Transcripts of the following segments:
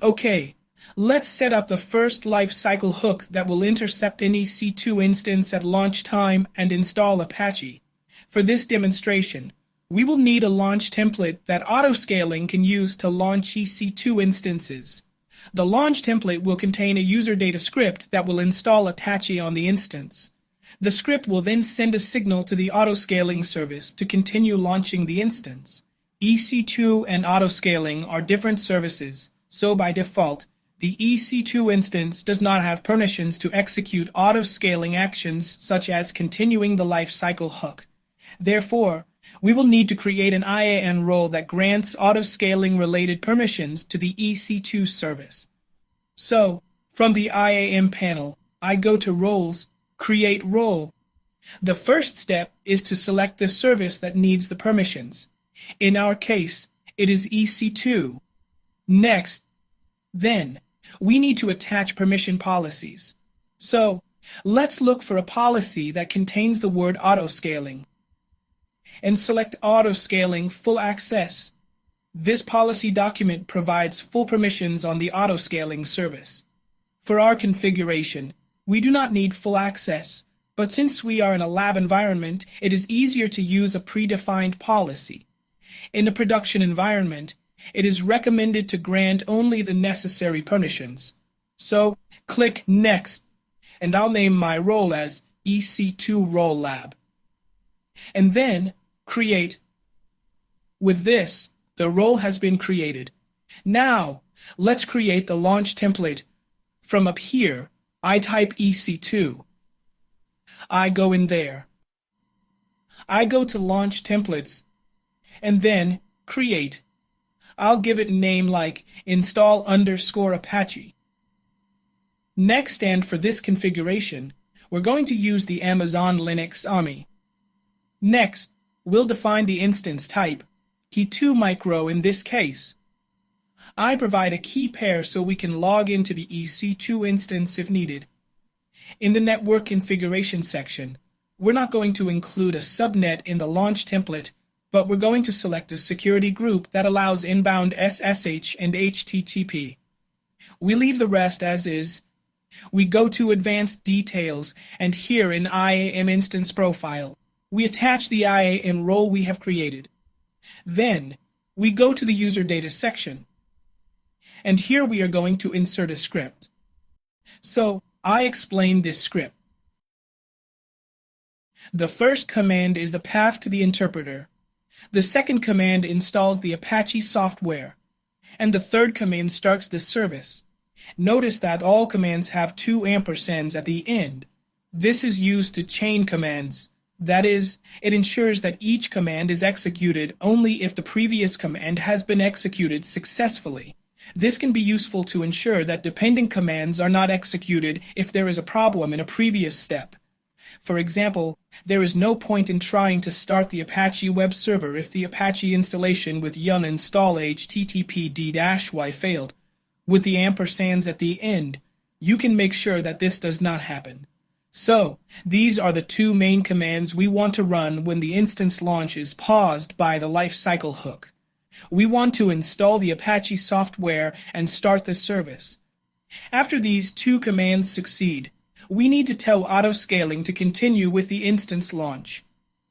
Okay, let's set up the first lifecycle hook that will intercept an EC2 instance at launch time and install Apache. For this demonstration, we will need a launch template that autoscaling can use to launch EC2 instances. The launch template will contain a user data script that will install Apache on the instance. The script will then send a signal to the autoscaling service to continue launching the instance. EC2 and autoscaling are different services, so by default, the EC2 instance does not have permissions to execute autoscaling actions such as continuing the lifecycle hook. Therefore, we will need to create an IAM role that grants autoscaling related permissions to the EC2 service. So, from the IAM panel, I go to Roles, Create Role. The first step is to select the service that needs the permissions. In our case, it is EC2. Next, then, we need to attach permission policies. So, let's look for a policy that contains the word autoscaling, and select Autoscaling Full Access. This policy document provides full permissions on the autoscaling service. For our configuration, we do not need full access, but since we are in a lab environment, it is easier to use a predefined policy. In a production environment, it is recommended to grant only the necessary permissions. So, click Next, and I'll name my role as EC2 Role Lab. And then, Create. With this, the role has been created. Now, let's create the launch template. From up here, I type EC2. I go in there. I go to Launch Templates, and then Create. I'll give it a name like install_Apache. Next, and for this configuration, we're going to use the Amazon Linux AMI. Next, we'll define the instance type, key2 micro in this case. I provide a key pair so we can log into the EC2 instance if needed. In the network configuration section, we're not going to include a subnet in the launch template, but we're going to select a security group that allows inbound SSH and HTTP. We leave the rest as is. We go to Advanced Details, and here in IAM Instance Profile, we attach the IAM role we have created. Then, we go to the User Data section, and here we are going to insert a script. So, I explain this script. The first command is the path to the interpreter. The second command installs the Apache software, and the third command starts the service. Notice that all commands have 2 ampersands at the end. This is used to chain commands. That is, it ensures that each command is executed only if the previous command has been executed successfully. This can be useful to ensure that dependent commands are not executed if there is a problem in a previous step. For example, there is no point in trying to start the Apache web server if the Apache installation with yum install httpd-y failed. With the ampersands at the end, you can make sure that this does not happen. So, these are the 2 main commands we want to run when the instance launch is paused by the lifecycle hook. We want to install the Apache software and start the service. After these 2 commands succeed, we need to tell autoscaling to continue with the instance launch.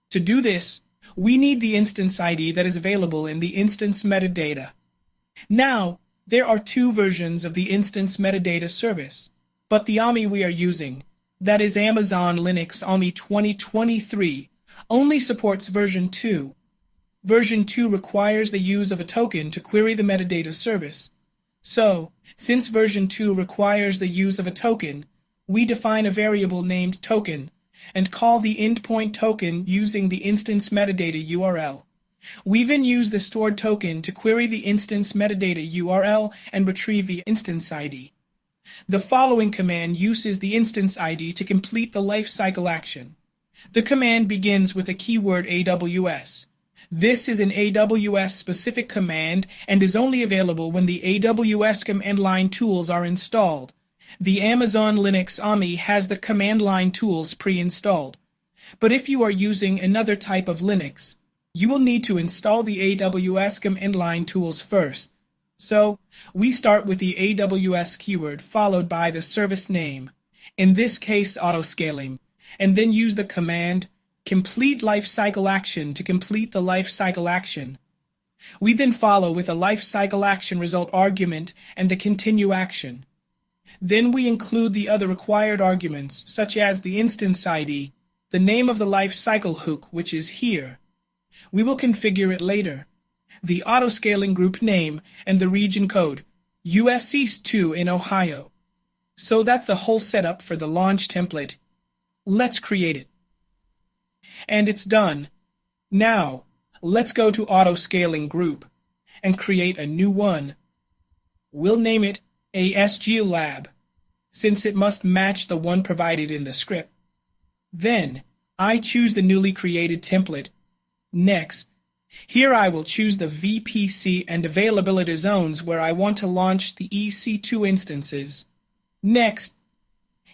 To do this, we need the instance ID that is available in the instance metadata. Now, there are 2 versions of the instance metadata service, but the AMI we are using, that is Amazon Linux AMI 2023, only supports version 2. Version 2 requires the use of a token to query the metadata service. So, since version 2 requires the use of a token, we define a variable named token and call the endpoint token using the instance metadata URL. We then use the stored token to query the instance metadata URL and retrieve the instance ID. The following command uses the instance ID to complete the lifecycle action. The command begins with the keyword AWS. This is an AWS-specific command and is only available when the AWS command line tools are installed. The Amazon Linux AMI has the command line tools pre-installed. But if you are using another type of Linux, you will need to install the AWS command line tools first. So, we start with the AWS keyword followed by the service name, in this case autoscaling, and then use the command complete lifecycle action to complete the lifecycle action. We then follow with a lifecycle action result argument and the continue action. Then we include the other required arguments, such as the instance ID, the name of the lifecycle hook, which is here. We will configure it later. The autoscaling group name and the region code, USC2 in Ohio. So that's the whole setup for the launch template. Let's create it. And it's done. Now, let's go to autoscaling group and create a new one. We'll name it ASG Lab, since it must match the one provided in the script. Then, I choose the newly created template. Next, here I will choose the VPC and availability zones where I want to launch the EC2 instances. Next,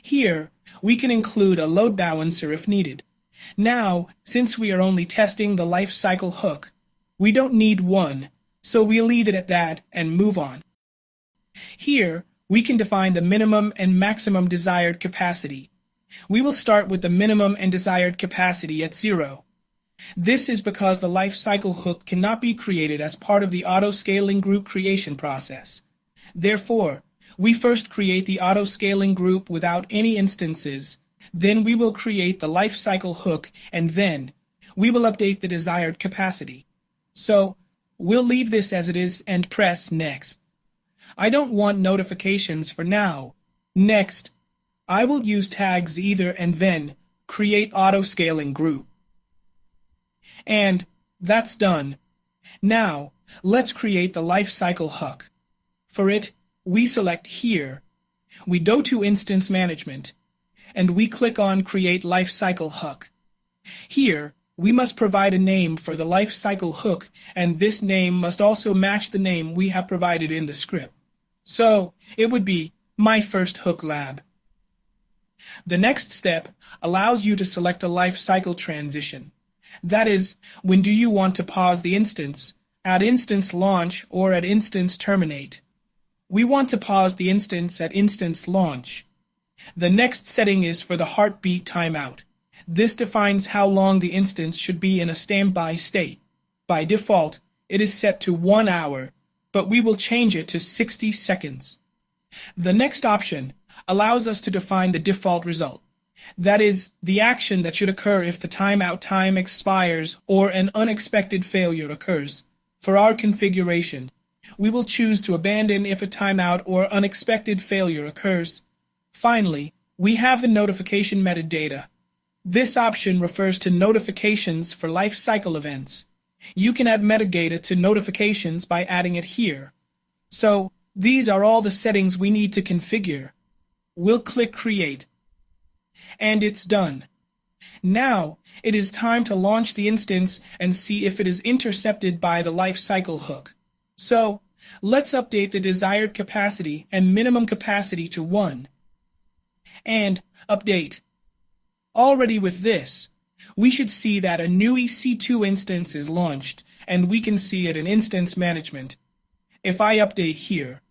here we can include a load balancer if needed. Now, since we are only testing the lifecycle hook, we don't need one, so we'll leave it at that and move on. Here, we can define the minimum and maximum desired capacity. We will start with the minimum and desired capacity at 0. This is because the lifecycle hook cannot be created as part of the autoscaling group creation process. Therefore, we first create the autoscaling group without any instances. Then we will create the lifecycle hook, and then we will update the desired capacity. So, we'll leave this as it is and press Next. I don't want notifications for now. Next, I will use tags either and then create autoscaling group. And that's done. Now, let's create the lifecycle hook. For it, we select here. We go to Instance Management, and we click on Create Lifecycle Hook. Here, we must provide a name for the lifecycle hook, and this name must also match the name we have provided in the script. So, it would be My First Hook Lab. The next step allows you to select a lifecycle transition. That is, when do you want to pause the instance, at instance launch, or at instance terminate? We want to pause the instance at instance launch. The next setting is for the heartbeat timeout. This defines how long the instance should be in a standby state. By default, it is set to 1 hour, but we will change it to 60 seconds. The next option allows us to define the default result. That is, the action that should occur if the timeout time expires or an unexpected failure occurs. For our configuration, we will choose to abandon if a timeout or unexpected failure occurs. Finally, we have the notification metadata. This option refers to notifications for lifecycle events. You can add metadata to notifications by adding it here. So, these are all the settings we need to configure. We'll click Create. And it's done. Now, it is time to launch the instance and see if it is intercepted by the lifecycle hook. So, let's update the desired capacity and minimum capacity to 1. And update. Already with this, we should see that a new EC2 instance is launched, and we can see it in Instance Management. If I update here,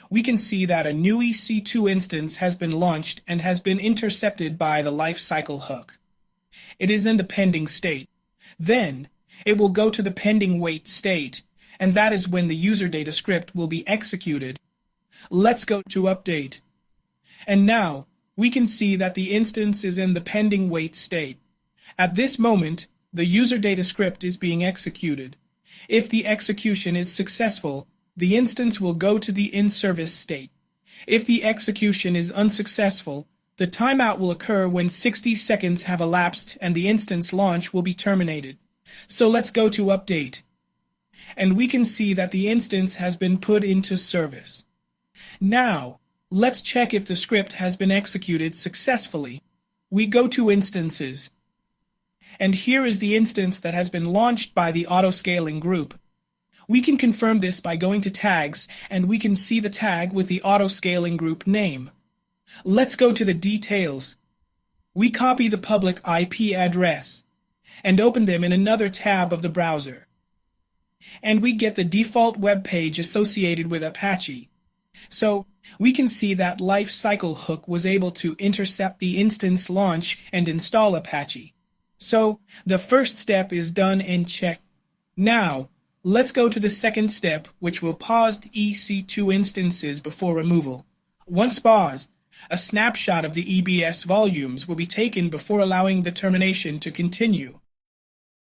we can see that a new EC2 instance has been launched and has been intercepted by the lifecycle hook. It is in the pending state. Then, it will go to the pending wait state, and that is when the user data script will be executed. Let's go to update. And now, we can see that the instance is in the pending wait state. At this moment, the user data script is being executed. If the execution is successful, the instance will go to the in-service state. If the execution is unsuccessful, the timeout will occur when 60 seconds have elapsed and the instance launch will be terminated. So let's go to update. And we can see that the instance has been put into service. Now, let's check if the script has been executed successfully. We go to Instances. And here is the instance that has been launched by the autoscaling group. We can confirm this by going to Tags, and we can see the tag with the autoscaling group name. Let's go to the details. We copy the public IP address and open them in another tab of the browser. and we get the default web page associated with Apache. So we can see that lifecycle hook was able to intercept the instance launch and install Apache. So the first step is done and checked. Now, let's go to the second step, which will pause the EC2 instances before removal. Once paused, a snapshot of the EBS volumes will be taken before allowing the termination to continue.